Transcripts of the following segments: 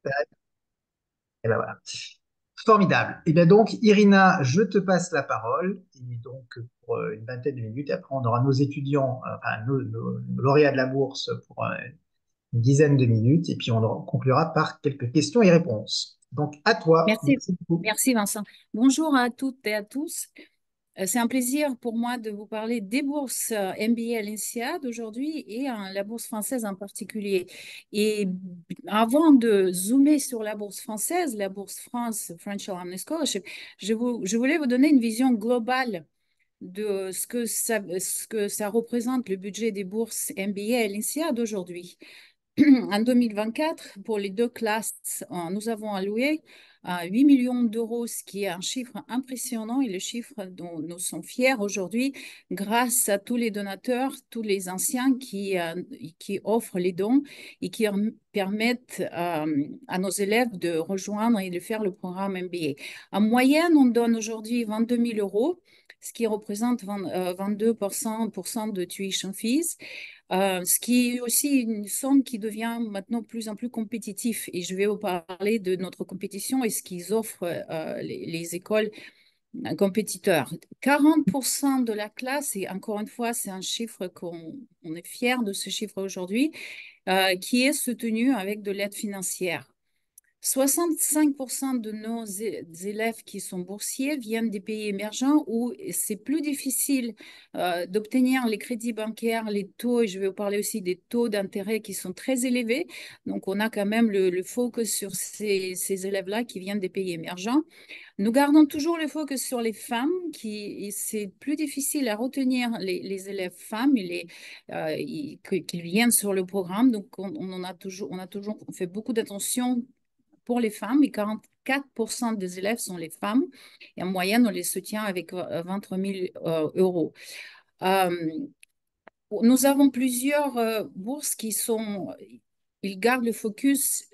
Et ben voilà. Formidable. Et bien donc, Irina, je te passe la parole. Et donc, pour une vingtaine de minutes, et après, on aura nos étudiants, enfin, nos lauréats de la bourse pour une dizaine de minutes. Et puis, on conclura par quelques questions et réponses. Donc, à toi. Merci, Merci beaucoup. merci Vincent. Bonjour à toutes et à tous. C'est un plaisir pour moi de vous parler des bourses MBA à l'INSEAD aujourd'hui et la bourse française en particulier. Et avant de zoomer sur la bourse française, la bourse France, French Alumni Scholarship, je voulais vous donner une vision globale de ce que ça représente le budget des bourses MBA à l'INSEAD aujourd'hui. En 2024, pour les deux classes, nous avons alloué 8 millions d'euros, ce qui est un chiffre impressionnant et le chiffre dont nous sommes fiers aujourd'hui grâce à tous les donateurs, tous les anciens qui offrent les dons et qui permettent à nos élèves de rejoindre et de faire le programme MBA. En moyenne, on donne aujourd'hui 22 000 euros, ce qui représente 22% de tuition fees. Ce qui est aussi une somme qui devient maintenant de plus en plus compétitive. Et je vais vous parler de notre compétition et ce qu'ils offrent les écoles compétiteurs. 40% de la classe, et encore une fois, c'est un chiffre on est fier de ce chiffre aujourd'hui, qui est soutenu avec de l'aide financière. 65% de nos élèves qui sont boursiers viennent des pays émergents où c'est plus difficile d'obtenir les crédits bancaires, les taux, et je vais vous parler aussi des taux d'intérêt qui sont très élevés. Donc, on a quand même le focus sur ces élèves-là qui viennent des pays émergents. Nous gardons toujours le focus sur les femmes, et c'est plus difficile à retenir les élèves femmes qu'ils viennent sur le programme. Donc, on fait beaucoup d'attention pour les femmes et 44% des élèves sont les femmes. Et en moyenne, on les soutient avec 23 000 euros. Euh, Nous avons plusieurs bourses ils gardent le focus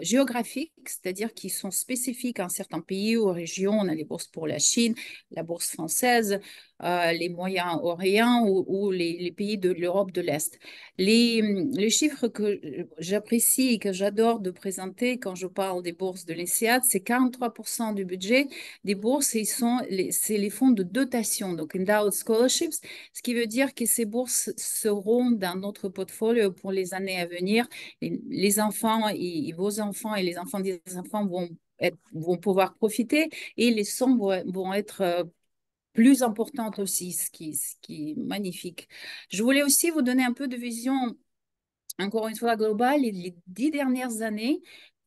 géographique, c'est-à-dire qu'ils sont spécifiques à un certain pays ou région. On a les bourses pour la Chine, la bourse française, les Moyen-Orient ou les pays de l'Europe de l'Est. Les chiffres que j'apprécie et que j'adore de présenter quand je parle des bourses de l'INSEAD, c'est 43% du budget des bourses et c'est les fonds de dotation, donc endowed scholarships, ce qui veut dire que ces bourses seront dans notre portfolio pour les années à venir. Les enfants et vos enfants et les enfants des enfants vont pouvoir profiter et les sommes vont être plus importantes aussi, ce qui est magnifique. Je voulais aussi vous donner un peu de vision, encore une fois, globale. Les 10 dernières années,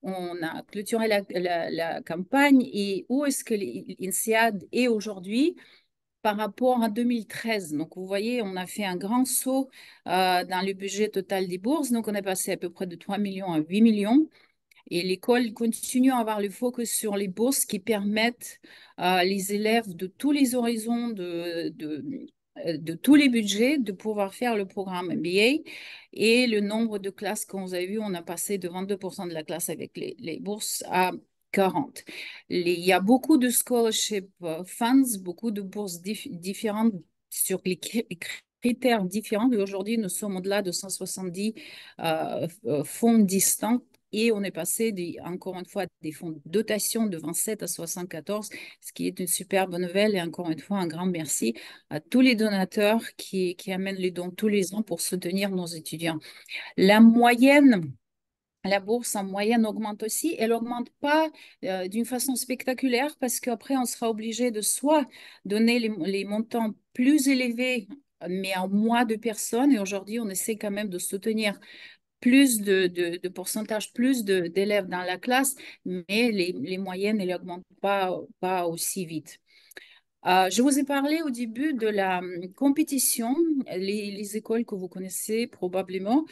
on a clôturé la campagne et où est-ce que l'INSEAD est aujourd'hui par rapport à 2013. Donc, vous voyez, on a fait un grand saut dans le budget total des bourses. Donc, on est passé à peu près de 3 millions à 8 millions. Et l'école continue à avoir le focus sur les bourses qui permettent les élèves de tous les horizons, de tous les budgets, de pouvoir faire le programme MBA. Et le nombre de classes, comme vous avez vu, on a passé de 22% de la classe avec les bourses à 40. Il y a beaucoup de scholarship funds, beaucoup de bourses différentes sur les critères différents. Et aujourd'hui, nous sommes au-delà de 170 fonds distincts et on est passé, encore une fois, des fonds de dotation de 27 à 74, ce qui est une super bonne nouvelle. Et encore une fois, un grand merci à tous les donateurs qui amènent les dons tous les ans pour soutenir nos étudiants. La moyenne, la bourse en moyenne augmente aussi. Elle augmente pas d'une façon spectaculaire parce qu'après, on sera obligé de soit donner les montants plus élevés, mais en moins de personnes. Et aujourd'hui, on essaie quand même de soutenir plus de pourcentage, d'élèves dans la classe, mais les moyennes, elles n'augmentent pas aussi vite. Je vous ai parlé au début de la compétition, les écoles que vous connaissez probablement.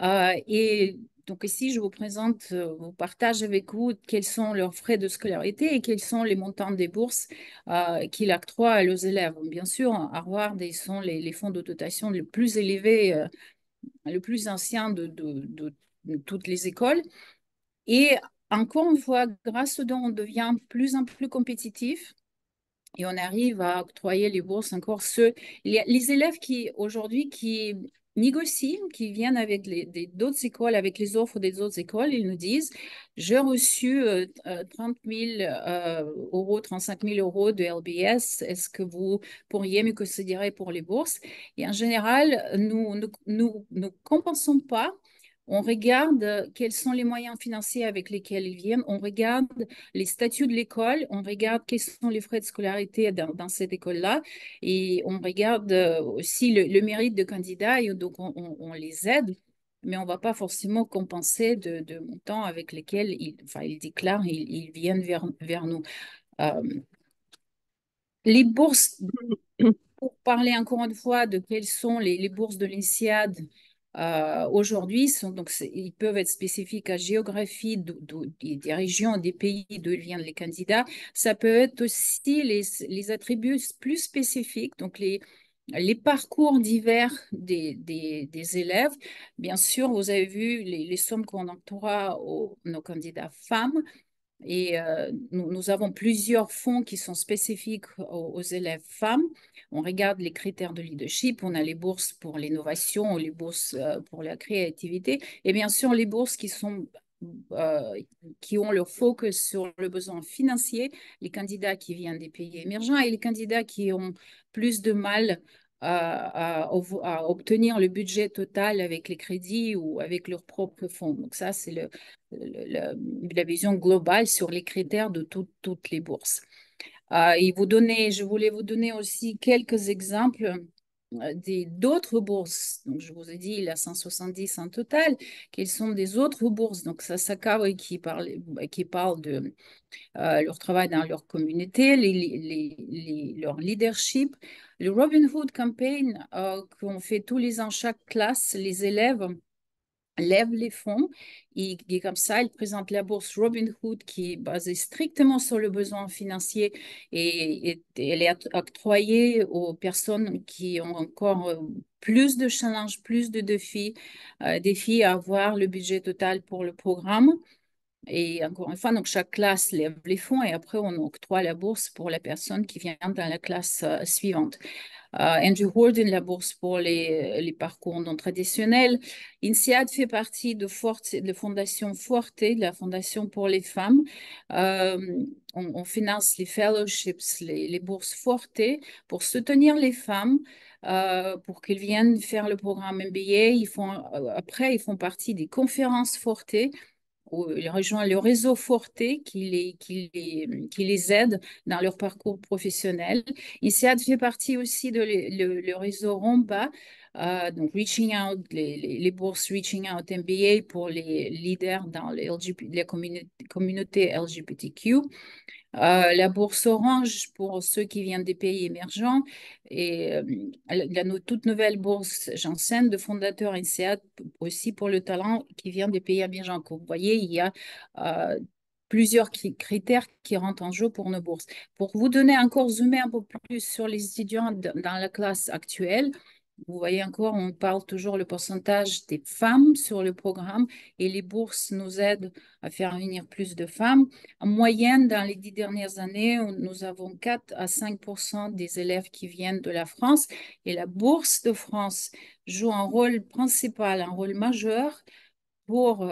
Et donc ici, je vous présente, vous partage avec vous quels sont leurs frais de scolarité et quels sont les montants des bourses qu'ils octroient à leurs élèves. Bien sûr, Harvard, ils sont les fonds de dotation les plus élevés le plus ancien de toutes les écoles. Et encore une fois, grâce aux dons, on devient de plus en plus compétitif et on arrive à octroyer les bourses encore les élèves qui aujourd'hui qui négocient, qui viennent avec d'autres écoles, avec les offres des autres écoles. Ils nous disent, j'ai reçu 30 000 euros, 35 000 euros de LBS. Est-ce que vous pourriez me considérer pour les bourses? Et en général, nous ne compensons pas. On regarde quels sont les moyens financiers avec lesquels ils viennent. On regarde les statuts de l'école. On regarde quels sont les frais de scolarité dans cette école-là. Et on regarde aussi le mérite de candidats. Et donc, on les aide. Mais on ne va pas forcément compenser de montants avec lesquels enfin, ils déclarent, ils viennent vers nous. Euh, les bourses, pour parler encore une fois de quelles sont les bourses de l'INSEAD aujourd'hui, ils peuvent être spécifiques à géographie des régions, des pays d'où viennent les candidats. Ça peut être aussi les attributs plus spécifiques, donc les parcours divers des élèves. Bien sûr, vous avez vu les sommes qu'on octroie aux nos candidats femmes. Et nous avons plusieurs fonds qui sont spécifiques aux élèves femmes. On regarde les critères de leadership, on a les bourses pour l'innovation, les bourses pour la créativité, et bien sûr les bourses euh, qui ont leur focus sur le besoin financier, les candidats qui viennent des pays émergents et les candidats qui ont plus de mal à obtenir le budget total avec les crédits ou avec leurs propres fonds. Donc ça, c'est la vision globale sur les critères de toutes les bourses. Je voulais vous donner aussi quelques exemples d'autres bourses. Donc, je vous ai dit, il y a 170 en total. Quelles sont des autres bourses? Donc, ça, Sakawa qui parle de leur travail dans leur communauté, leur leadership. Le Robin Hood Campaign qu'on fait tous les ans, chaque classe, les élèves lève les fonds et comme ça, il présente la bourse Robin Hood qui est basée strictement sur le besoin financier et elle est octroyée aux personnes qui ont encore plus de challenges, plus de défis à avoir le budget total pour le programme. Et encore une fois, donc chaque classe lève les fonds et après on octroie la bourse pour la personne qui vient dans la classe suivante. Andrew Horton, la bourse pour les parcours non traditionnels. INSEAD fait partie de Fondation Forte, de la Fondation pour les femmes. Euh, on finance les fellowships, les bourses Forte pour soutenir les femmes. Pour qu'elles viennent faire le programme MBA, après, ils font partie des conférences Forte il rejoint le réseau Forte qui les aide dans leur parcours professionnel. INSEAD fait partie aussi de le réseau ROMBA, donc Reaching Out, les bourses Reaching Out MBA pour les leaders dans la communauté LGBTQ. La bourse Orange pour ceux qui viennent des pays émergents et toute nouvelle bourse Janssen de fondateur INSEAD aussi pour le talent qui vient des pays émergents. Comme vous voyez, il y a euh, plusieurs critères qui rentrent en jeu pour nos bourses. Pour vous donner encore, zoomer un peu plus sur les étudiants dans la classe actuelle, vous voyez encore, on parle toujours le pourcentage des femmes sur le programme et les bourses nous aident à faire venir plus de femmes. En moyenne, dans les 10 dernières années, nous avons 4 à 5 des élèves qui viennent de la France et la bourse de France joue un rôle principal, un rôle majeur pour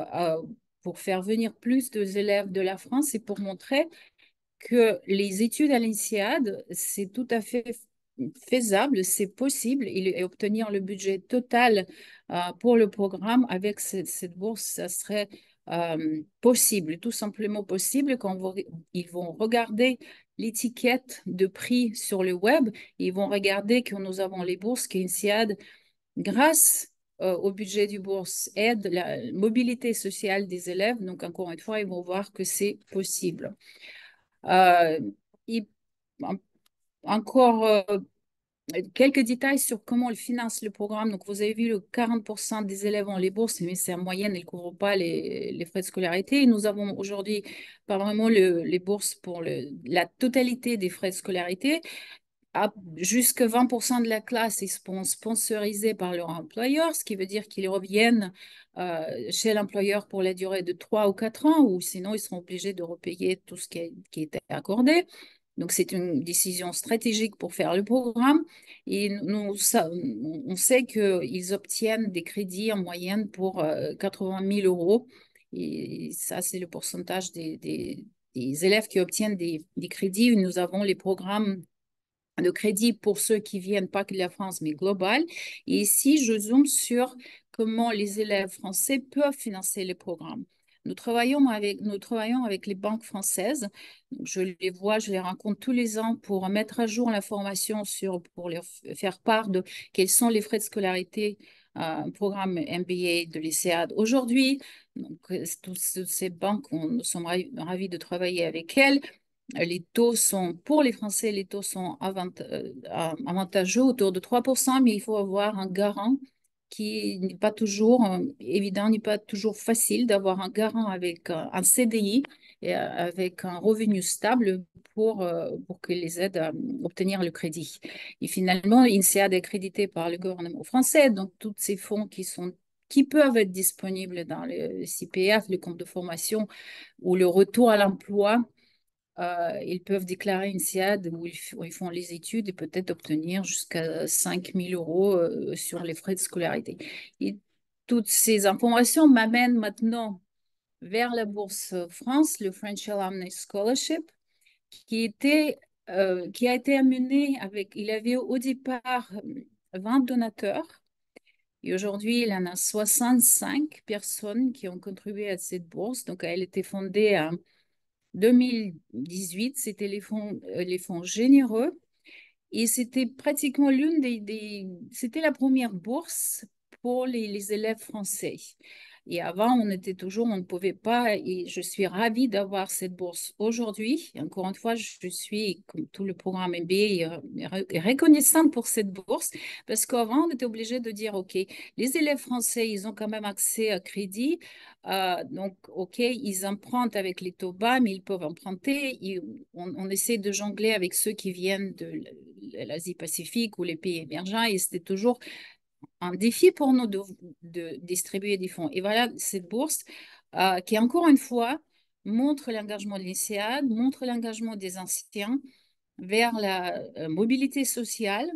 faire venir plus d'élèves de la France et pour montrer que les études à l'INSEAD, c'est tout à fait faisable, c'est possible et obtenir le budget total pour le programme avec cette bourse, ça serait possible, tout simplement possible quand ils vont regarder l'étiquette de prix sur le web, ils vont regarder que nous avons les bourses qu'INSEAD, grâce au budget du bourse, aide la mobilité sociale des élèves. Donc, encore une fois, ils vont voir que c'est possible. Euh, il- en- encore quelques détails sur comment elle finance le programme. Donc, vous avez vu, le 40% des élèves ont les bourses, mais c'est en moyenne, ils ne couvrent pas les frais de scolarité. Et nous avons aujourd'hui pas vraiment les bourses pour la totalité des frais de scolarité. Jusque 20% de la classe ils sont sponsorisés par leur employeur, ce qui veut dire qu'ils reviennent chez l'employeur pour la durée de 3 ou 4 ans, ou sinon ils seront obligés de repayer tout ce qui a été accordé. Donc, c'est une décision stratégique pour faire le programme. Et on sait qu'ils obtiennent des crédits en moyenne pour 80 000 euros. Et ça, c'est le pourcentage des élèves qui obtiennent des crédits. Nous avons les programmes de crédit pour ceux qui viennent pas que de la France, mais global. Et ici, je zoome sur comment les élèves français peuvent financer les programmes. Nous travaillons avec les banques françaises. Donc, je les vois, je les rencontre tous les ans pour mettre à jour l'information pour leur faire part de quels sont les frais de scolarité, programme MBA de l'INSEAD aujourd'hui. Donc, toutes ces banques, nous sommes ravis de travailler avec elles. Les taux sont, pour les Français, les taux sont avantageux, autour de 3%, mais il faut avoir un garant qui n'est pas toujours évident, n'est pas toujours facile d'avoir un garant avec un CDI et avec un revenu stable pour que les aide à obtenir le crédit. Et finalement, l'INSEAD est accrédité par le gouvernement français, donc tous ces fonds qui peuvent être disponibles dans le CPF, le compte de formation ou le retour à l'emploi, ils peuvent déclarer une SIAD où ils font les études et peut-être obtenir jusqu'à 5 000 euros sur les frais de scolarité. Et toutes ces informations m'amènent maintenant vers la Bourse France, le French Alumni Scholarship, qui a été amené avec, il avait au départ 20 donateurs. Et aujourd'hui, il y en a 65 personnes qui ont contribué à cette bourse. Donc, elle était fondée à 2018, c'était les fonds généreux et c'était pratiquement c'était la première bourse pour les élèves français. Et avant, on ne pouvait pas, et je suis ravie d'avoir cette bourse aujourd'hui. Encore une fois, je suis, comme tout le programme MBA, reconnaissante pour cette bourse, parce qu'avant, on était obligé de dire, OK, les élèves français, ils ont quand même accès à crédit. Donc, OK, ils empruntent avec les taux bas, mais ils peuvent emprunter. On essaie de jongler avec ceux qui viennent de l'Asie-Pacifique ou les pays émergents, et c'était toujours un défi pour nous de distribuer des fonds. Et voilà, cette bourse qui, encore une fois, montre l'engagement de l'INSEAD, montre l'engagement des anciens vers la mobilité sociale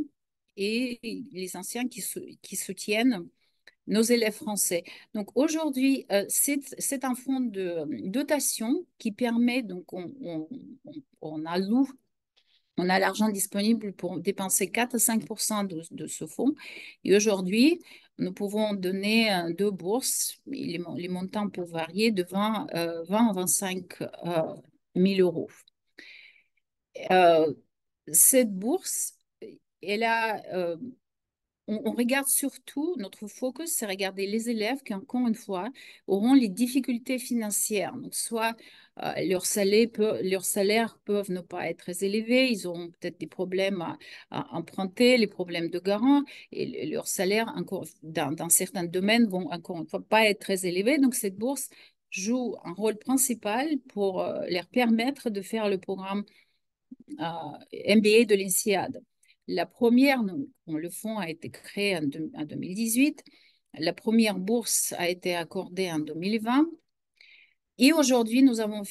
et les anciens qui soutiennent nos élèves français. Donc aujourd'hui, c'est un fonds de dotation qui permet, donc on alloue, on a l'argent disponible pour dépenser 4 à 5 de ce fonds. Et aujourd'hui, nous pouvons donner deux bourses. Les montants peuvent varier de 20 à 25 000 euros. Euh, cette bourse, elle a on regarde surtout, notre focus, c'est regarder les élèves qui, encore une fois, auront les difficultés financières. Donc, soit leurs salaires peuvent ne pas être très élevés, ils auront peut-être des problèmes à emprunter, les problèmes de garant, et leurs salaires, encore, dans certains domaines, vont encore une fois pas être très élevés. Donc, cette bourse joue un rôle principal pour leur permettre de faire le programme MBA de l'INSEAD. La première, le fonds a été créé en 2018. La première bourse a été accordée en 2020. Et aujourd'hui, nous avons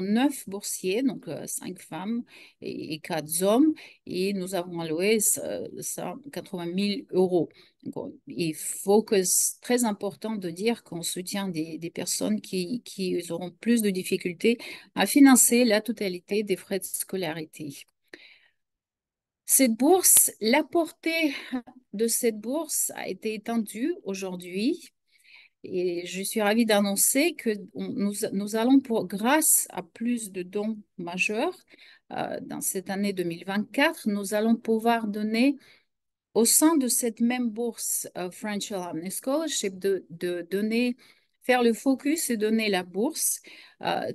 9 boursiers, donc 5 femmes et 4 hommes, et nous avons alloué 80 000 euros. Donc, il faut que c'est très important de dire qu'on soutient des personnes qui auront plus de difficultés à financer la totalité des frais de scolarité. Cette bourse, la portée de cette bourse a été étendue aujourd'hui. Et je suis ravie d'annoncer que nous allons, grâce à plus de dons majeurs dans cette année 2024, nous allons pouvoir donner au sein de cette même bourse French Alumni Scholarship, faire le focus et donner la bourse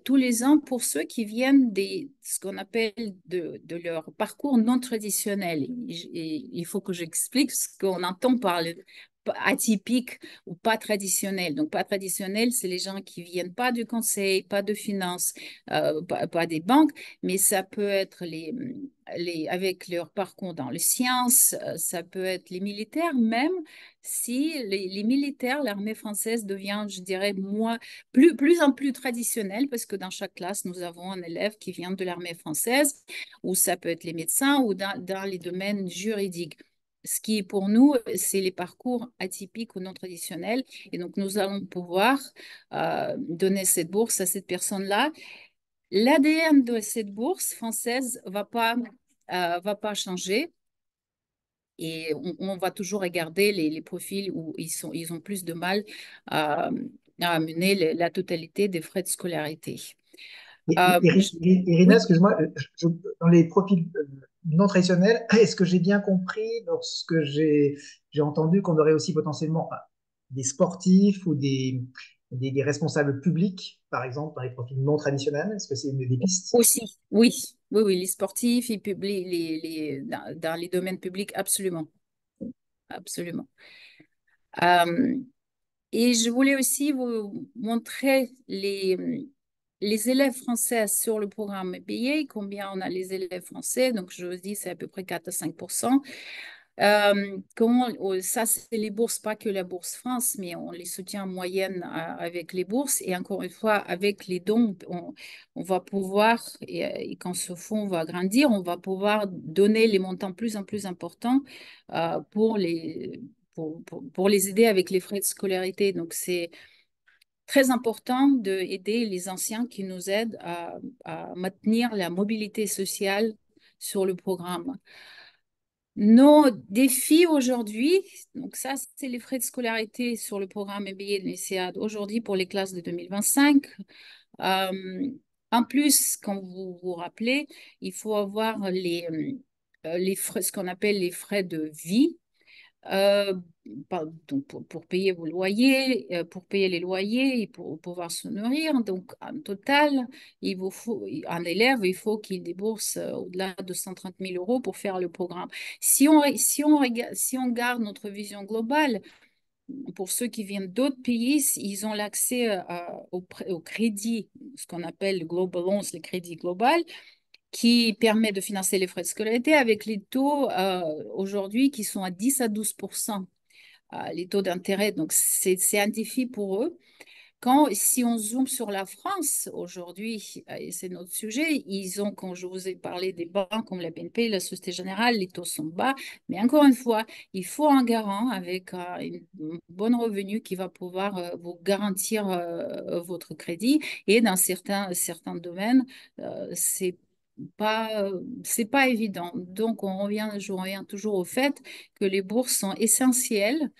tous les ans pour ceux qui viennent ce qu'on appelle de leur parcours non traditionnel. Et il faut que j'explique ce qu'on entend atypiques ou pas traditionnels. Donc, pas traditionnels, c'est les gens qui viennent pas du conseil, pas de finance, pas des banques, mais ça peut être avec leur parcours dans les sciences, ça peut être les militaires, même si les militaires, l'armée française devient, je dirais, plus en plus traditionnelle, parce que dans chaque classe, nous avons un élève qui vient de l'armée française, ou ça peut être les médecins, ou dans les domaines juridiques. Ce qui, pour nous, c'est les parcours atypiques ou non traditionnels. Et donc, nous allons pouvoir donner cette bourse à cette personne-là. L'ADN de cette bourse française va pas changer. Et on va toujours regarder les profils où ils ont plus de mal à, à amener la totalité des frais de scolarité. Irina, Oui, excuse-moi, dans les profils non traditionnels, est-ce que j'ai bien compris lorsque j'ai entendu qu'on aurait aussi potentiellement des sportifs ou des responsables publics, par exemple, dans les profils non traditionnels? Est-ce que c'est une des pistes? aussi, oui, oui, oui, les sportifs, ils publient dans les domaines publics, absolument, absolument. Euh, et je voulais aussi vous montrer les élèves français sur le programme MBA, combien on a les élèves français. Donc, je vous dis, c'est à peu près 4 à 5 ça, c'est les bourses, pas que la bourse France, mais on les soutient en moyenne avec les bourses. Et encore une fois, avec les dons, on va pouvoir, et quand ce fonds va grandir, on va pouvoir donner les montants plus en plus importants pour pour les aider avec les frais de scolarité. Donc, c'est très important d'aider les anciens qui nous aident à maintenir la mobilité sociale sur le programme. Nos défis aujourd'hui, donc ça, c'est les frais de scolarité sur le programme MBA de l'INSEAD aujourd'hui pour les classes de 2025. Euh, En plus, quand vous vous rappelez, il faut avoir les frais, ce qu'on appelle les frais de vie euh, donc pour payer vos loyers, pour payer les loyers et pour pouvoir se nourrir. Donc, en total, il vous faut, un élève, il faut qu'il débourse au-delà de 130 000 euros pour faire le programme. Si on garde notre vision globale, pour ceux qui viennent d'autres pays, ils ont l'accès au crédit, ce qu'on appelle le Global Loans, le crédit global qui permet de financer les frais de scolarité avec les taux aujourd'hui qui sont à 10 à 12 les taux d'intérêt. Donc, c'est un défi pour eux. Si on zoome sur la France aujourd'hui, et c'est notre sujet, ils ont, quand je vous ai parlé des banques comme la BNP, la Société Générale, les taux sont bas. Mais encore une fois, il faut un garant avec une bonne revenu qui va pouvoir vous garantir votre crédit. Et dans certains domaines, c'est pas évident. Donc, je reviens toujours au fait que les bourses sont essentielles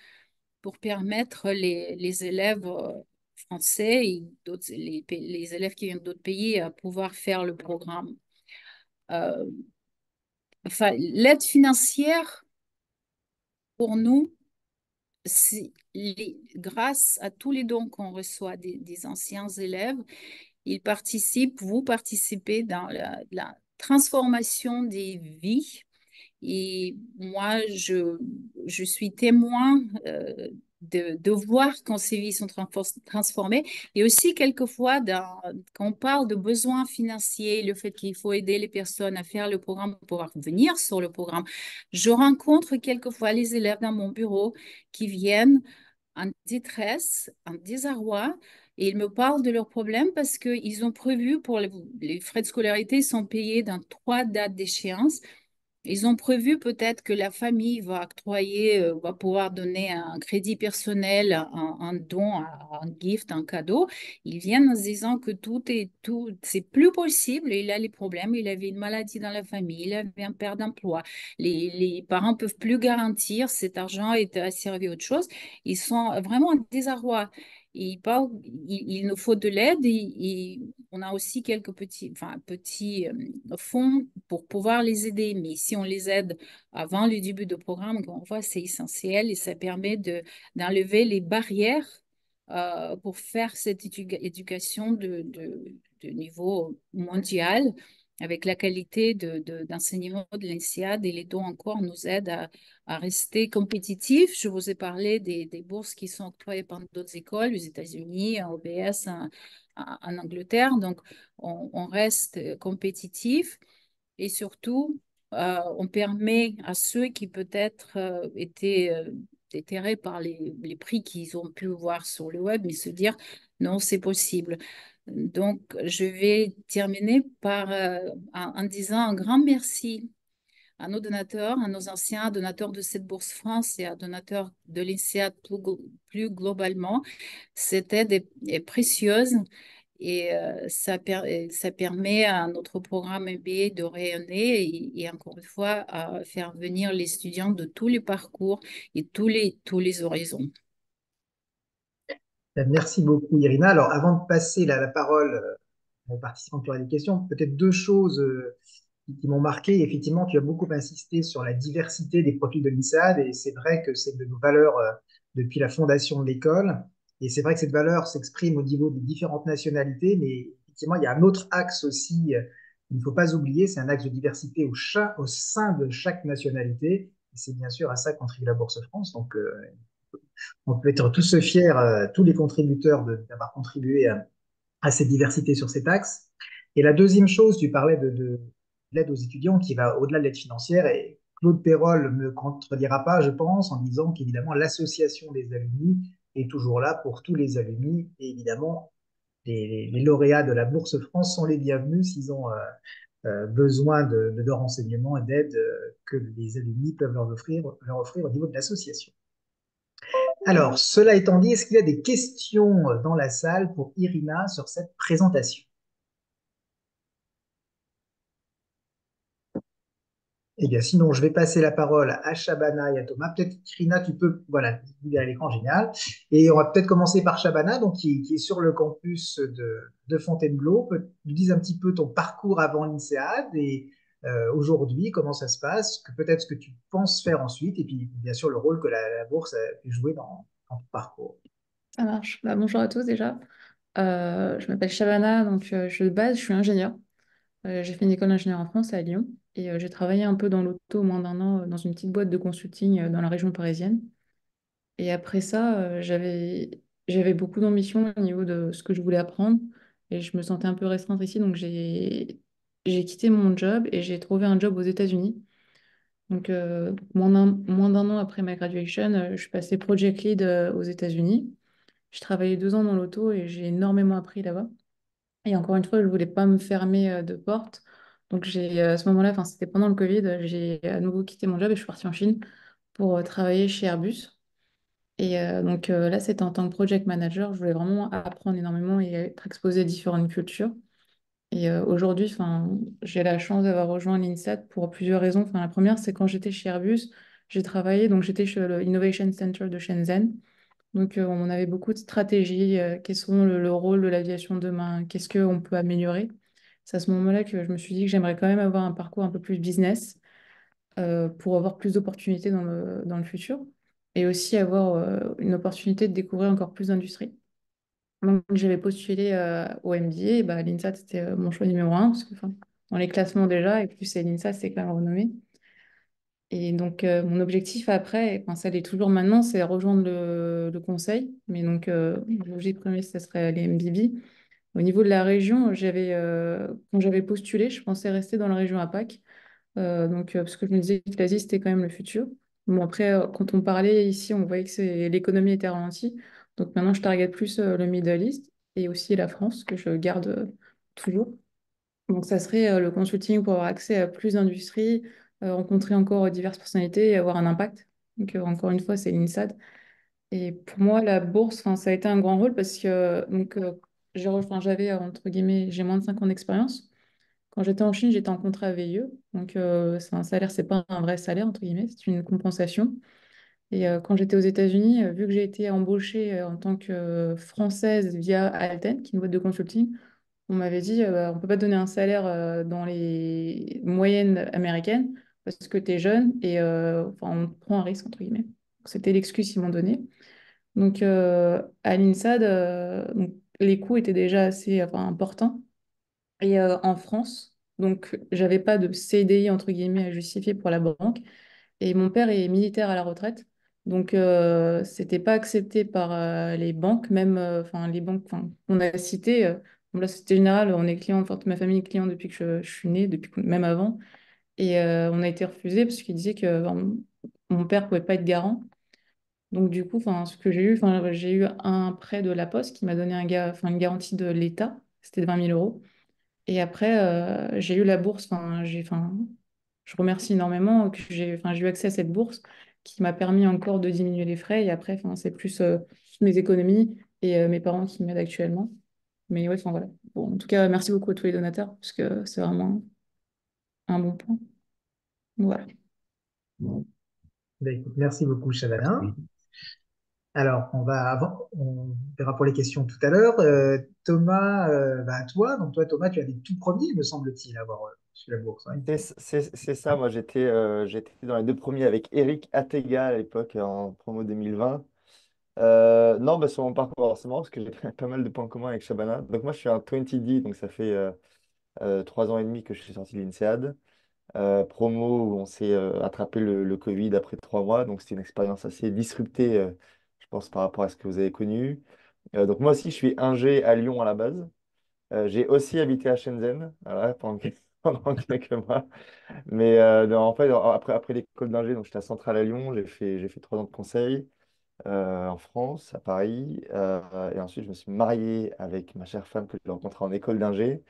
pour permettre les élèves français et les élèves qui viennent d'autres pays à pouvoir faire le programme. Euh, enfin, l'aide financière, pour nous, grâce à tous les dons qu'on reçoit des anciens élèves, vous participez dans la transformation des vies. Et moi, je suis témoin de voir quand ces vies sont transformées. Et aussi, quelquefois, quand on parle de besoins financiers, le fait qu'il faut aider les personnes à faire le programme pour pouvoir venir sur le programme, je rencontre quelquefois les élèves dans mon bureau qui viennent en détresse, en désarroi. Et ils me parlent de leurs problèmes parce qu'ils ont prévu pour les frais de scolarité sont payés dans 3 dates d'échéance. Ils ont prévu peut-être que la famille va octroyer, va pouvoir donner un crédit personnel, un don, un gift, un cadeau. Ils viennent en se disant que c'est plus possible. Il a les problèmes, il avait une maladie dans la famille, il avait un père d'emploi. Les parents peuvent plus garantir cet argent est servi à autre chose. Ils sont vraiment en désarroi. Il nous faut de l'aide et on a aussi quelques petits fonds pour pouvoir les aider. Mais si on les aide avant le début du programme, on voit, c'est essentiel et ça permet d'enlever les barrières pour faire cette éducation de niveau mondial avec la qualité d'enseignement de l'INSEAD et les dons encore nous aident à rester compétitifs. Je vous ai parlé des bourses qui sont octroyées par d'autres écoles, aux États-Unis, en OBS, en Angleterre. Donc, on reste compétitif et surtout, on permet à ceux qui peut-être étaient déterrés par les prix qu'ils ont pu voir sur le web, mais se dire non, c'est possible. Donc, je vais terminer en disant un grand merci à nos donateurs, à nos anciens donateurs de cette bourse France et à donateurs de l'INSEAD plus globalement. Cette aide est précieuse et ça permet à notre programme MBA de rayonner et encore une fois à faire venir les étudiants de tous les parcours et tous les horizons. Merci beaucoup, Irina. Alors, avant de passer la parole aux participants qui auraient des questions, peut-être deux choses qui m'ont marqué. Effectivement, tu as beaucoup insisté sur la diversité des profils de l'INSEAD et c'est vrai que c'est de nos valeurs depuis la fondation de l'école. Et c'est vrai que cette valeur s'exprime au niveau des différentes nationalités, mais effectivement, il y a un autre axe aussi qu'il ne faut pas oublier, c'est un axe de diversité au sein de chaque nationalité. Et c'est bien sûr à ça que contribue la Bourse France. Donc, on peut être tous fiers, tous les contributeurs, d'avoir contribué à cette diversité sur cet axe. Et la deuxième chose, tu parlais de l'aide aux étudiants qui va au-delà de l'aide financière et Claude Perrol ne me contredira pas, je pense, en disant qu'évidemment l'association des alumni est toujours là pour tous les alumni et évidemment les lauréats de la Bourse France sont les bienvenus s'ils ont besoin de renseignements et d'aide que les alumni peuvent leur offrir au niveau de l'association. Alors, cela étant dit, est-ce qu'il y a des questions dans la salle pour Irina sur cette présentation? Eh bien, sinon, je vais passer la parole à Shabana et à Thomas. Peut-être, Irina, tu peux, voilà, vous à l'écran, génial. Et on va peut-être commencer par Shabana, donc, qui est sur le campus de Fontainebleau. Nous dis un petit peu ton parcours avant l'INSEAD et aujourd'hui, comment ça se passe, que peut-être ce que tu penses faire ensuite, et puis, bien sûr, le rôle que la bourse a pu jouer dans ton parcours. Ça marche. Bah, bonjour à tous déjà. Je m'appelle Shabana, donc de base, je suis ingénieure. J'ai fait une école d'ingénieur en France à Lyon et j'ai travaillé un peu dans l'auto au moins d'un an dans une petite boîte de consulting dans la région parisienne. Et après ça, j'avais beaucoup d'ambition au niveau de ce que je voulais apprendre et je me sentais un peu restreinte ici, donc j'ai quitté mon job et j'ai trouvé un job aux États-Unis. Donc, moins d'un an après ma graduation, je suis passée project lead aux États-Unis. Je travaillais 2 ans dans l'auto et j'ai énormément appris là-bas. Et encore une fois, je voulais pas me fermer de porte. Donc à ce moment-là, enfin c'était pendant le Covid, j'ai à nouveau quitté mon job et je suis partie en Chine pour travailler chez Airbus. Et là, c'était en tant que project manager. Je voulais vraiment apprendre énormément et être exposée à différentes cultures. Et aujourd'hui, enfin, j'ai la chance d'avoir rejoint l'INSEAD pour plusieurs raisons. Enfin, la première, c'est quand j'étais chez Airbus, j'ai travaillé, donc j'étais chez le Innovation Center de Shenzhen. Donc, on avait beaucoup de stratégies. Quels sont le rôle de l'aviation demain? Qu'est-ce qu'on peut améliorer? C'est à ce moment-là que je me suis dit que j'aimerais quand même avoir un parcours un peu plus business pour avoir plus d'opportunités dans le futur et aussi avoir une opportunité de découvrir encore plus d'industries. Donc, j'avais postulé au MBA. Et bah, l'INSEAD, c'était mon choix numéro un parce que enfin, dans les classements déjà, et plus c'est l'INSEAD, c'est quand même renommé. Et donc, mon objectif après, enfin, ça l'est toujours maintenant, c'est rejoindre le conseil. Mais donc, l'objectif premier, ça serait les MBB. Au niveau de la région, quand j'avais postulé, je pensais rester dans la région APAC. Parce que je me disais que l'Asie, c'était quand même le futur. Bon, après, quand on parlait ici, on voyait que l'économie était ralentie. Donc, maintenant, je target plus le Middle East et aussi la France, que je garde toujours. Donc, ça serait le consulting pour avoir accès à plus d'industries, rencontrer encore diverses personnalités et avoir un impact. Donc, encore une fois, c'est l'INSAD. Et pour moi, la bourse, enfin, ça a été un grand rôle parce que j'avais, entre guillemets, j'ai moins de 5 ans d'expérience. Quand j'étais en Chine, j'étais en contrat VIE. Donc, c'est un salaire, c'est pas un vrai salaire, entre guillemets, c'est une compensation. Et quand j'étais aux États-Unis, vu que j'ai été embauchée en tant que Française via Alten, qui est une boîte de consulting, on m'avait dit, on peut pas te donner un salaire dans les moyennes américaines parce que tu es jeune et enfin, on prend un risque, entre guillemets. C'était l'excuse qu'ils m'ont donnée. Donc, à l'INSAD, donc, les coûts étaient déjà assez enfin, importants. Et en France, Donc, j'avais pas de CDI, entre guillemets, à justifier pour la banque. Et mon père est militaire à la retraite. Donc, c'était pas accepté par les banques, même enfin les banques qu'on a citées. Bon, là, Société Générale, on est client, enfin, toute ma famille est client depuis que je suis née, même avant. Et on a été refusé parce qu'il disait que mon père pouvait pas être garant. Donc, du coup, enfin, ce que j'ai eu, enfin, j'ai eu un prêt de la Poste qui m'a donné enfin, une garantie de l'État. C'était de 20 000 euros. Et après, j'ai eu la bourse. Enfin, je remercie énormément que j'ai eu accès à cette bourse qui m'a permis encore de diminuer les frais. Et après, enfin, c'est plus mes économies et mes parents qui m'aident actuellement. Mais ouais, enfin voilà. Bon, en tout cas, merci beaucoup à tous les donateurs parce que c'est vraiment un bon point. Voilà. Ben, écoute, merci beaucoup, Shabana. Alors, on verra pour les questions tout à l'heure. Thomas, à toi. Donc, toi, Thomas, tu as les tout premiers, me semble-t-il, à avoir reçu la bourse, hein, il me semble. C'est ça, moi j'étais dans les deux premiers avec Eric Attega à l'époque en promo 2020. Non, bah, sur mon parcours, c'est marrant parce que j'ai pas mal de points communs avec Shabana. Donc moi je suis un 20D, donc ça fait 3 ans et demi que je suis sorti de l'INSEAD. Promo où on s'est attrapé le Covid après 3 mois, donc c'était une expérience assez disruptée, je pense, par rapport à ce que vous avez connu. Donc moi aussi je suis ingé à Lyon à la base. J'ai aussi habité à Shenzhen voilà, pendant quelques mois. Mais non, en fait, après l'école d'ingé, donc j'étais à Centrale à Lyon, j'ai fait 3 ans de conseil en France, à Paris. Et ensuite, je me suis marié avec ma chère femme que j'ai rencontrée en école d'ingé.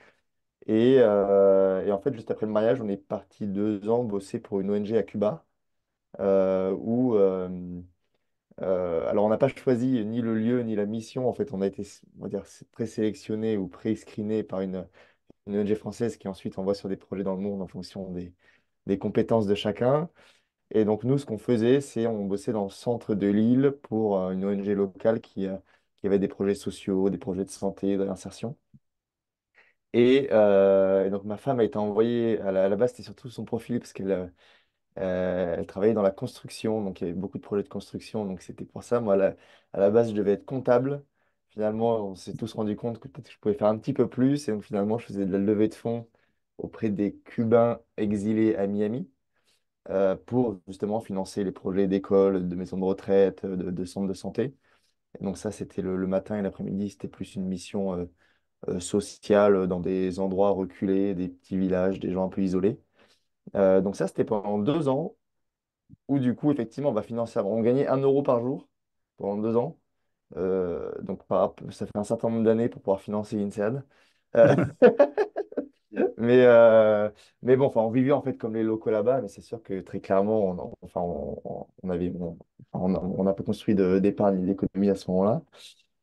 Et en fait, juste après le mariage, on est parti 2 ans bosser pour une ONG à Cuba, où, alors on n'a pas choisi ni le lieu ni la mission. En fait, on a été, on va dire, présélectionné ou pré-screené par une ONG française qui ensuite envoie sur des projets dans le monde en fonction des compétences de chacun. Et donc, nous, ce qu'on faisait, c'est on bossait dans le centre de l'île pour une ONG locale qui avait des projets sociaux, des projets de santé, d'insertion. Et donc, ma femme a été envoyée, à la base, c'était surtout son profil parce qu'elle travaillait dans la construction, donc il y avait beaucoup de projets de construction, donc c'était pour ça. Moi, à la base, je devais être comptable. Finalement, on s'est tous rendu compte que peut-être que je pouvais faire un petit peu plus, et donc finalement, je faisais de la levée de fonds auprès des Cubains exilés à Miami pour justement financer les projets d'écoles, de maisons de retraite, de centres de santé. Et donc ça, c'était le matin et l'après-midi, c'était plus une mission sociale dans des endroits reculés, des petits villages, des gens un peu isolés. Donc ça, c'était pendant 2 ans où du coup, effectivement, bah, financièrement, on gagnait 1 euro par jour pendant 2 ans. Donc ça fait un certain nombre d'années pour pouvoir financer l'INSEAD. Euh, Mais, euh, mais bon, enfin, on vivait en fait comme les locaux là-bas, mais c'est sûr que très clairement, enfin, on n'a pas construit d'épargne ni d'économie à ce moment-là.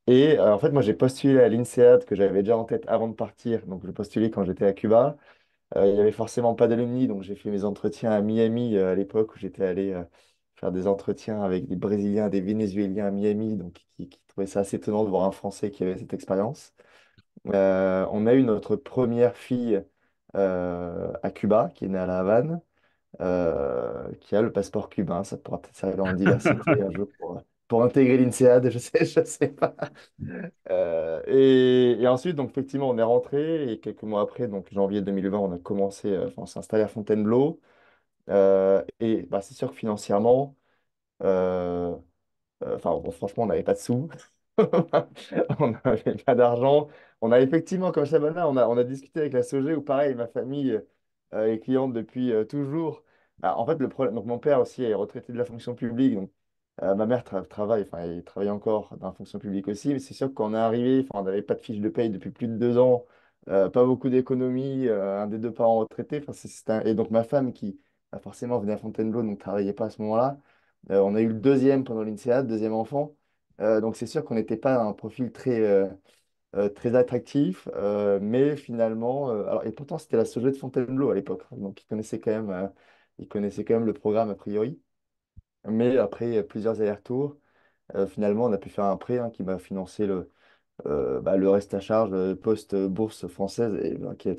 Et en fait, moi, j'ai postulé à l'INSEAD que j'avais déjà en tête avant de partir. Donc, je postulais quand j'étais à Cuba. Il n'y avait forcément pas d'alumni, donc j'ai fait mes entretiens à Miami à l'époque où j'étais allé faire des entretiens avec des Brésiliens, des Vénézuéliens à Miami, donc qui trouvaient ça assez étonnant de voir un Français qui avait cette expérience. On a eu notre première fille à Cuba, qui est née à La Havane, qui a le passeport cubain. Ça pourra peut-être servir en diversité un jour pour intégrer l'INSEAD, je sais pas. Et ensuite, donc, effectivement, on est rentré et quelques mois après, donc janvier 2020, on a commencé, enfin, on s'est installé à Fontainebleau. Et bah, c'est sûr que financièrement, euh, enfin, bon, franchement, on n'avait pas de sous. On n'avait pas d'argent. On a effectivement, comme Shabana, on a discuté avec la SOG où, pareil, ma famille est cliente depuis toujours. Bah, en fait, le problème, donc mon père aussi est retraité de la fonction publique. Donc, ma mère travaille, enfin, elle travaille encore dans la fonction publique aussi. Mais c'est sûr que quand on est arrivé, enfin, on n'avait pas de fiche de paye depuis plus de 2 ans, pas beaucoup d'économies, un des deux parents retraités. Enfin, et donc, ma femme qui forcément venait à Fontainebleau, donc ne travaillait pas à ce moment-là. On a eu le deuxième pendant l'INSEAD, deuxième enfant. Donc c'est sûr qu'on n'était pas un profil très attractif, mais finalement, alors, et pourtant c'était la SOG de Fontainebleau à l'époque, hein, donc ils connaissaient quand même le programme a priori. Mais après plusieurs allers-retours, finalement on a pu faire un prêt hein, qui m'a financé le reste à charge post-bourse française et bah, qui a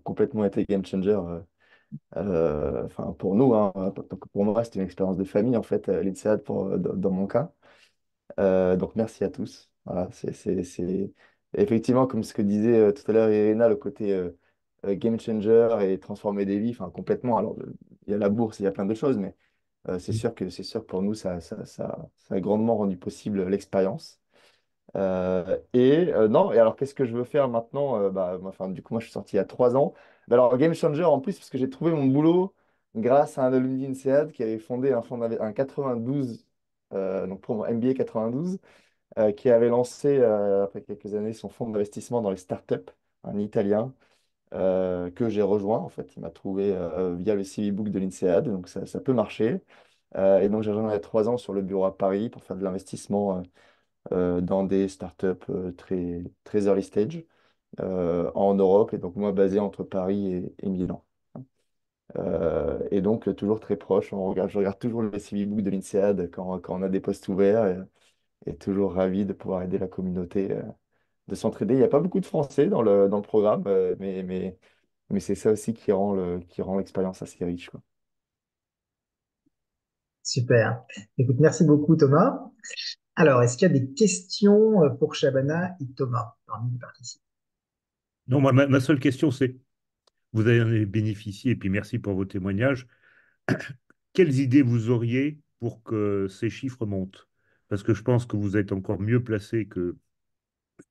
complètement été game changer. Enfin, pour nous, hein, donc pour moi, c'était une expérience de famille, en fait, l'INSEAD dans mon cas. Donc, merci à tous. Voilà, effectivement, comme ce que disait tout à l'heure Irina, le côté game changer et transformer des vies, enfin complètement. Alors, il y a la bourse, il y a plein de choses, mais c'est sûr que pour nous, ça a grandement rendu possible l'expérience. Non, et alors qu'est-ce que je veux faire maintenant? Enfin, du coup, moi, je suis sorti il y a 3 ans. Alors, game changer en plus, parce que j'ai trouvé mon boulot grâce à un alumni INSEAD qui avait fondé un fonds un 92, donc pour mon MBA 92, qui avait lancé, après quelques années, son fonds d'investissement dans les startups, un Italien, que j'ai rejoint. En fait, il m'a trouvé via le CV Book de l'INSEAD, donc ça peut marcher. Et donc, j'ai rejoint il y a 3 ans sur le bureau à Paris pour faire de l'investissement dans des startups très early stage en Europe, et donc moi basé entre Paris et Milan. Et donc toujours très proche, je regarde toujours le CV Book de l'INSEAD quand on a des postes ouverts, et toujours ravi de pouvoir aider la communauté, de s'entraider. Il n'y a pas beaucoup de Français dans le programme, mais c'est ça aussi qui rend l'expérience assez riche, quoi. Super. Écoute, merci beaucoup, Thomas. Alors, est-ce qu'il y a des questions pour Shabana et Thomas parmi les participants? Non, moi, ma seule question, c'est, vous avez bénéficié, et puis merci pour vos témoignages, quelles idées vous auriez pour que ces chiffres montent? Parce que je pense que vous êtes encore mieux placé que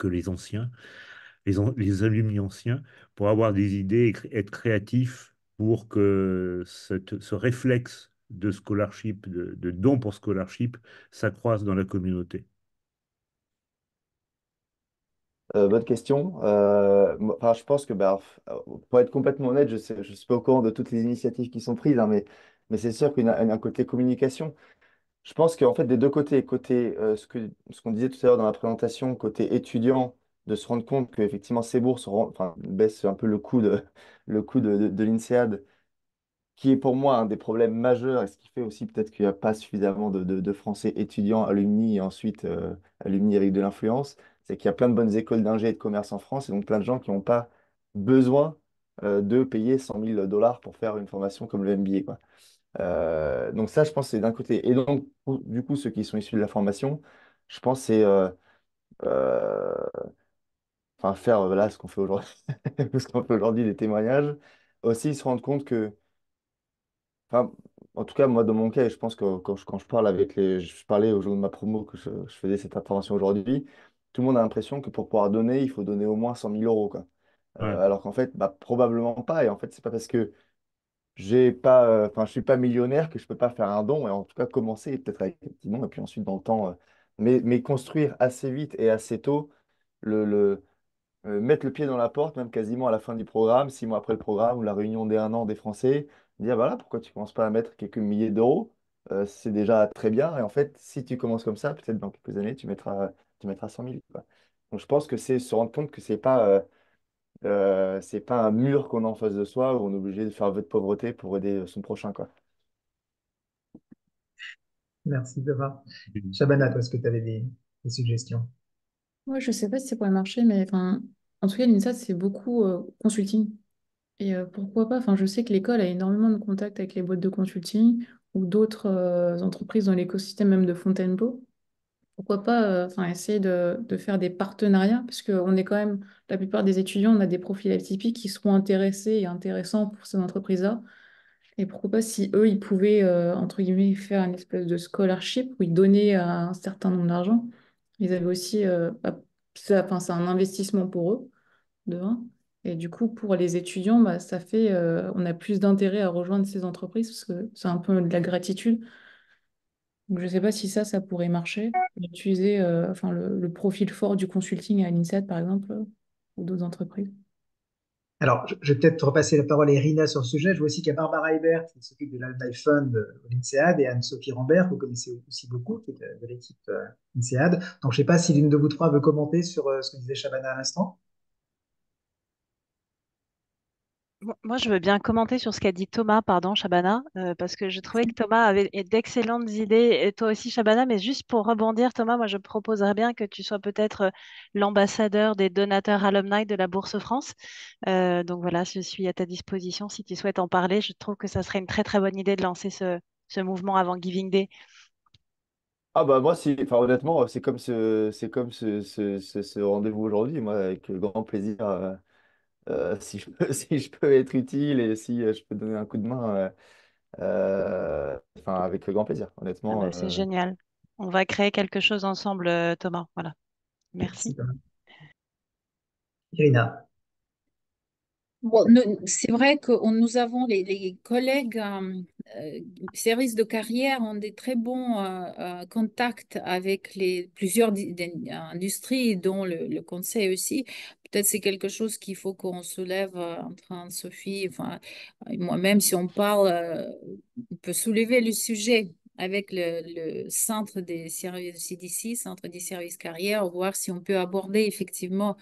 les anciens, les alumni anciens, pour avoir des idées et être créatif pour que ce réflexe de scholarship, de don pour scholarship, s'accroisse dans la communauté. Bonne question. Enfin, je pense que, pour être complètement honnête, je suis pas au courant de toutes les initiatives qui sont prises, hein, mais c'est sûr qu'il y a un côté communication. Je pense qu'en fait, des deux côtés, côté ce qu'on disait tout à l'heure dans la présentation, côté étudiant, de se rendre compte qu'effectivement ces bourses enfin, baissent un peu le coût de l'INSEAD, qui est pour moi un des problèmes majeurs, et ce qui fait aussi peut-être qu'il n'y a pas suffisamment de Français étudiants, alumni, et ensuite alumni avec de l'influence, c'est qu'il y a plein de bonnes écoles d'ingé et de commerce en France, et donc plein de gens qui n'ont pas besoin de payer 100 000 $ pour faire une formation comme le MBA, quoi. Donc ça, je pense, c'est d'un côté. Et donc, du coup, ceux qui sont issus de la formation, je pense, c'est euh, enfin, faire voilà, ce qu'on fait aujourd'hui, ce qu'on fait aujourd'hui, des témoignages. Aussi, se rendre compte que, enfin, en tout cas, moi, dans mon cas, et je pense que quand je parle avec je parlais au jour de ma promo que je faisais cette intervention aujourd'hui, tout le monde a l'impression que pour pouvoir donner, il faut donner au moins 100 000 € quoi. Ouais. Alors qu'en fait, probablement pas. Et en fait, c'est pas parce que j'ai pas, enfin, je suis pas millionnaire que je peux pas faire un don, et en tout cas commencer peut-être avec un petit don, et puis ensuite dans le temps, mais construire assez vite et assez tôt, le mettre le pied dans la porte, même quasiment à la fin du programme, 6 mois après le programme, ou la réunion des 1 an des Français, dire voilà, pourquoi tu commences pas à mettre quelques milliers d'euros. C'est déjà très bien, et en fait, si tu commences comme ça, peut-être dans quelques années, tu mettras 100 000, quoi. Donc je pense que c'est se rendre compte que c'est pas un mur qu'on a en face de soi où on est obligé de faire vœu de pauvreté pour aider son prochain, quoi. Merci, Thomas. Shabana, toi, est-ce que tu avais des suggestions? Moi, je sais pas si ça pourrait marcher, mais enfin, en tout cas, l'INSA, c'est beaucoup consulting. Et pourquoi pas, enfin, je sais que l'école a énormément de contacts avec les boîtes de consulting ou d'autres entreprises dans l'écosystème même de Fontainebleau. Pourquoi pas enfin, essayer de faire des partenariats, parce qu'on est quand même, la plupart des étudiants, on a des profils atypiques qui seront intéressés et intéressants pour ces entreprises-là. Et pourquoi pas si eux, ils pouvaient, entre guillemets, faire une espèce de scholarship où ils donnaient un certain nombre d'argent. Ils avaient aussi, enfin, c'est un investissement pour eux, de un. Et du coup, pour les étudiants, bah, ça fait, on a plus d'intérêt à rejoindre ces entreprises parce que c'est un peu de la gratitude. Donc, je ne sais pas si ça pourrait marcher. Utiliser enfin, le profil fort du consulting à l'INSEAD, par exemple, ou d'autres entreprises. Alors, je vais peut-être repasser la parole à Irina sur le sujet. Je vois aussi qu'il y a Barbara Hebert qui s'occupe de l'Alumni Fund au l'INSEAD et Anne-Sophie Rambert, que vous connaissez aussi beaucoup, qui est de l'équipe INSEAD. Donc, je ne sais pas si l'une de vous trois veut commenter sur ce que disait Shabana à l'instant. Moi, je veux bien commenter sur ce qu'a dit Thomas, pardon, Shabana, parce que je trouvais que Thomas avait d'excellentes idées, et toi aussi, Shabana, mais juste pour rebondir, Thomas, moi, je proposerais bien que tu sois peut-être l'ambassadeur des donateurs alumni de la Bourse France. Donc voilà, je suis à ta disposition si tu souhaites en parler. Je trouve que ça serait une très, très bonne idée de lancer ce mouvement avant Giving Day. Ah bah moi, si, enfin, honnêtement, c'est comme ce rendez-vous aujourd'hui, moi, avec grand plaisir. si je peux être utile et si je peux donner un coup de main, enfin, avec grand plaisir, Ah honnêtement. bah, c'est génial. On va créer quelque chose ensemble, Thomas. Voilà. Merci, Merci. Thomas. Irina. Bon, c'est vrai que nous avons les collègues services de carrière ont des très bons contacts avec plusieurs industries, dont le conseil aussi. Peut-être c'est quelque chose qu'il faut qu'on soulève entre Anne-Sophie, enfin, et moi-même, si on parle, on peut soulever le sujet avec le centre des services CDC, centre des services carrière, voir si on peut aborder effectivement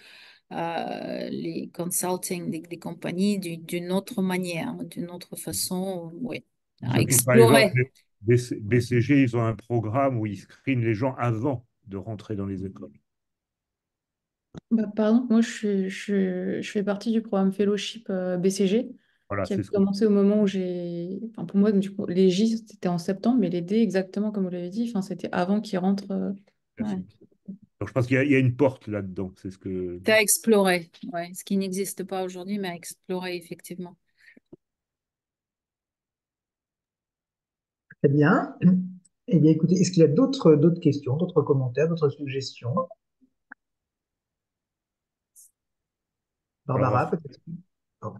les consulting des compagnies d'une autre manière, d'une autre façon, oui, à Par exemple, explorer. BCG, ils ont un programme où ils screenent les gens avant de rentrer dans les écoles. Bah, pardon, moi je fais partie du programme Fellowship BCG Voilà, qui a c'est ce que commencé au moment où j'ai. Enfin, pour moi, du coup, les J c'était en septembre, mais les D, exactement comme vous l'avez dit, enfin, c'était avant qu'ils rentrent. Ouais. merci. Donc, je pense qu'il y a une porte là-dedans. C'est ce que. C'est à explorer, ouais, ce qui n'existe pas aujourd'hui, mais à explorer effectivement. Très bien. Eh bien, écoutez, est-ce qu'il y a d'autres questions, d'autres commentaires, d'autres suggestions? Alors, Barbara, peut-être? Pardon.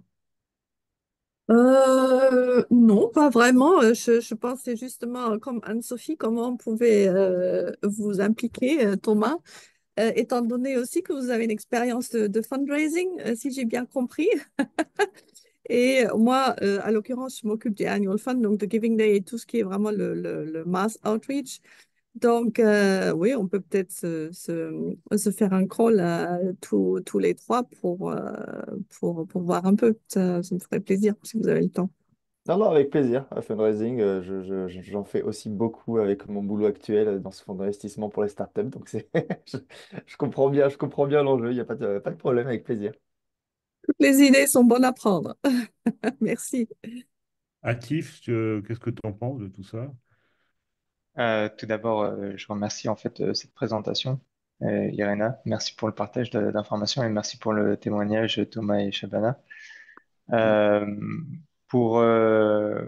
Non, pas vraiment. Je pensais justement, comme Anne-Sophie, comment on pouvait vous impliquer, Thomas, étant donné aussi que vous avez une expérience de fundraising, si j'ai bien compris. Et moi, à l'occurrence, je m'occupe du Annual Fund, donc de Giving Day et tout ce qui est vraiment le mass outreach. Donc, oui, on peut peut-être se faire un call tous les trois pour voir un peu. Ça me ferait plaisir si vous avez le temps. Non, non, avec plaisir. Fundraising, j'en fais aussi beaucoup avec mon boulot actuel dans ce fonds d'investissement pour les startups. Donc, je, je comprends bien l'enjeu. Il n'y a pas de problème, avec plaisir. Toutes les idées sont bonnes à prendre. Merci. Atif, qu'est-ce que tu en penses de tout ça? Tout d'abord, je remercie en fait cette présentation, Irena. Merci pour le partage d'informations et merci pour le témoignage, Thomas et Shabana. Euh, pour, euh,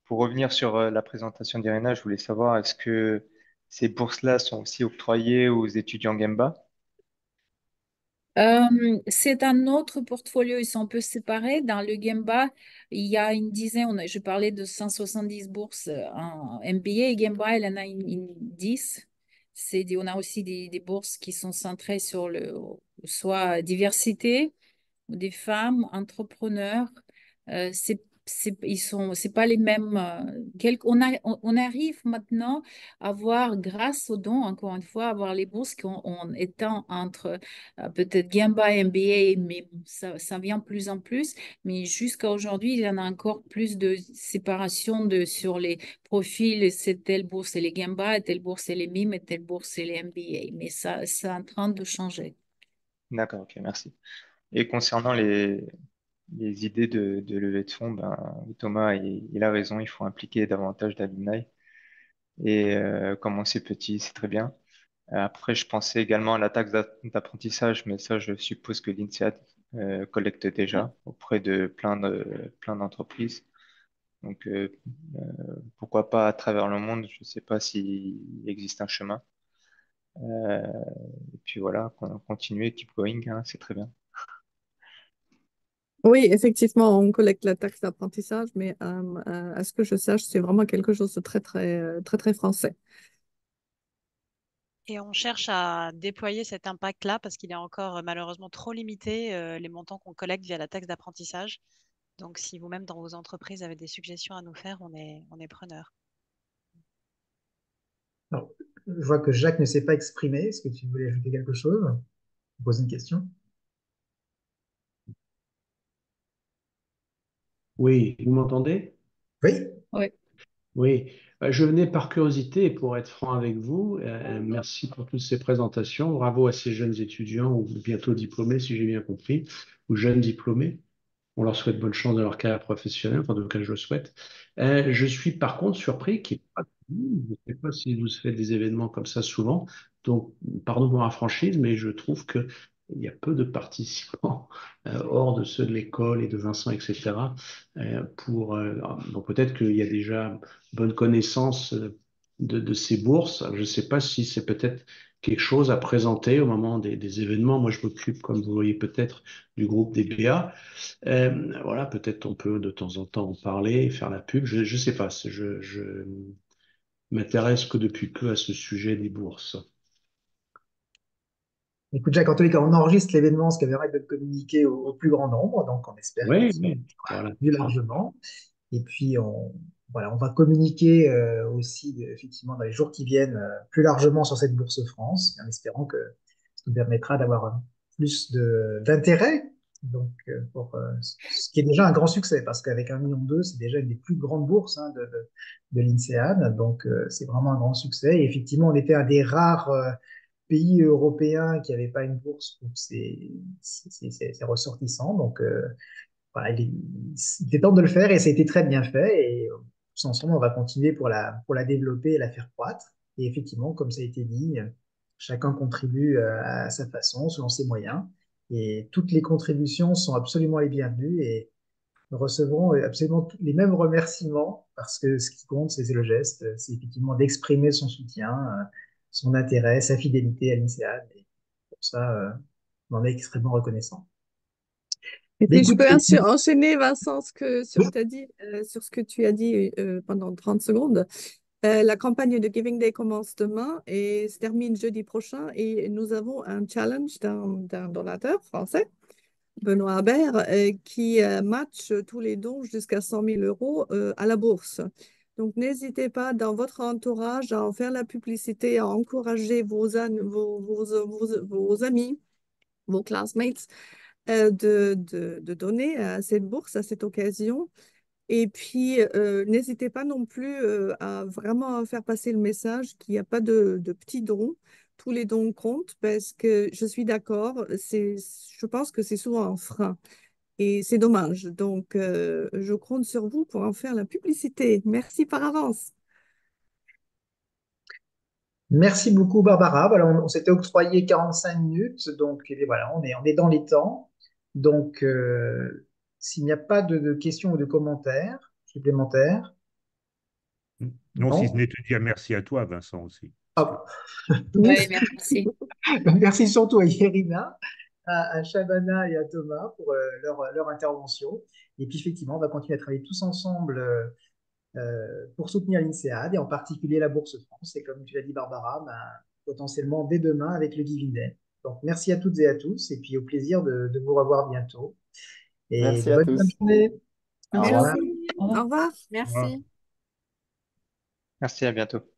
pour revenir sur la présentation d'Irena, je voulais savoir, est-ce que ces bourses-là sont aussi octroyées aux étudiants Gemba? C'est un autre portfolio, ils sont un peu séparés. Dans le Gemba, il y a une dizaine, je parlais de 170 bourses en MBA et Gemba, elle en a une 10. On a aussi des bourses qui sont centrées sur soit diversité, des femmes entrepreneurs. C'est pas les mêmes. On arrive maintenant à voir, grâce aux dons, encore une fois, à voir les bourses en étant entre peut-être Gamba et MBA, mais ça vient de plus en plus. Mais jusqu'à aujourd'hui, il y en a encore plus de séparation sur les profils. C'est telle bourse, c'est les Gamba, telle bourse, c'est les MIM, et telle bourse, c'est les MBA. Mais ça, c'est en train de changer. D'accord, ok, merci. Et concernant les idées de levée de fonds, ben, Thomas, il a raison, il faut impliquer davantage d'alumni. Et commencer petit, c'est très bien. Après, je pensais également à la taxe d'apprentissage, mais ça, je suppose que l'INSEAD collecte déjà auprès de plein d'entreprises. Donc, pourquoi pas à travers le monde? Je ne sais pas s'il existe un chemin. Euh, et puis voilà, continuer, keep going, hein, c'est très bien. Oui, effectivement, on collecte la taxe d'apprentissage, mais à ce que je sache, c'est vraiment quelque chose de très français. Et on cherche à déployer cet impact-là parce qu'il est encore malheureusement trop limité, les montants qu'on collecte via la taxe d'apprentissage. Donc, si vous-même dans vos entreprises avez des suggestions à nous faire, on est preneur. Alors, je vois que Jacques ne s'est pas exprimé. Est-ce que tu voulais ajouter quelque chose? Poser une question? Oui, vous m'entendez? Oui. Oui. Oui, je venais par curiosité et pour être franc avec vous. Merci pour toutes ces présentations. Bravo à ces jeunes étudiants ou bientôt diplômés, si j'ai bien compris, ou jeunes diplômés. On leur souhaite bonne chance dans leur carrière professionnelle, enfin, en tout cas, je le souhaite. Je suis par contre surpris qu'il n'y ait pas de je ne sais pas si vous faites des événements comme ça souvent, donc pardon pour ma franchise, mais je trouve que il y a peu de participants hors de ceux de l'école et de Vincent, etc. Donc peut-être qu'il y a déjà bonne connaissance de ces bourses. Je ne sais pas si c'est peut-être quelque chose à présenter au moment des événements. Moi, je m'occupe, comme vous voyez peut-être, du groupe des BA. Voilà, peut-être on peut de temps en temps en parler et faire la pub. Je ne sais pas. Je m'intéresse que depuis peu à ce sujet des bourses. Écoute, Jacques, en tous les cas, on enregistre l'événement, ce qui permet de le communiquer au plus grand nombre. Donc, on espère qu'il Oui, sera oui, voilà. vu largement. Et puis, voilà, on va communiquer aussi, effectivement, dans les jours qui viennent, plus largement sur cette Bourse France, en espérant que ça nous permettra d'avoir plus d'intérêt. Donc, pour ce qui est déjà un grand succès, parce qu'avec 1,2 million, c'est déjà une des plus grandes bourses hein, de l'INSEAD. Donc, c'est vraiment un grand succès. Et effectivement, on était un des rares pays européens qui n'avaient pas une bourse pour ses ressortissants. Donc, voilà, il était temps de le faire et ça a été très bien fait. Et tous ensemble, on va continuer pour la développer et la faire croître. Et effectivement, comme ça a été dit, chacun contribue à sa façon, selon ses moyens. Et toutes les contributions sont absolument les bienvenues et nous recevrons absolument les mêmes remerciements parce que ce qui compte, c'est le geste, c'est effectivement d'exprimer son soutien, son intérêt, sa fidélité à l'INSEAD. Et pour ça, on en est extrêmement reconnaissant. Et Mais si je écoute, peux enchaîner, Vincent, sur ce que tu as dit pendant 30 secondes. La campagne de Giving Day commence demain et se termine jeudi prochain. Et nous avons un challenge d'un donateur français, Benoît Habert, qui match tous les dons jusqu'à 100 000 euros à la bourse. Donc, n'hésitez pas dans votre entourage à en faire la publicité, à encourager vos amis, vos classmates de donner à cette bourse, à cette occasion. Et puis, n'hésitez pas non plus à vraiment faire passer le message qu'il n'y a pas de petits dons. Tous les dons comptent parce que je suis d'accord, je pense que c'est souvent un frein et c'est dommage. Donc, je compte sur vous pour en faire la publicité. Merci par avance. merci beaucoup, Barbara. Voilà, on s'était octroyé 45 minutes, donc eh bien, voilà, on est dans les temps. Donc, s'il n'y a pas de questions ou de commentaires supplémentaires, Non, si ce non. n'est te dire merci à toi, Vincent, aussi. Parce que Hop. Oui, Merci, merci. merci surtout à Irina, à Shabana et à Thomas pour leur intervention. Et puis, effectivement, on va continuer à travailler tous ensemble pour soutenir l'INSEAD et en particulier la Bourse France. Et comme tu l'as dit, Barbara, ben, potentiellement dès demain avec le Giving Day. Donc, merci à toutes et à tous et puis au plaisir de vous revoir bientôt. Et Merci à bonne fin de tous. journée. Au Au Merci. revoir. Merci. Au revoir. Au revoir. Au revoir. Merci. Merci, à bientôt.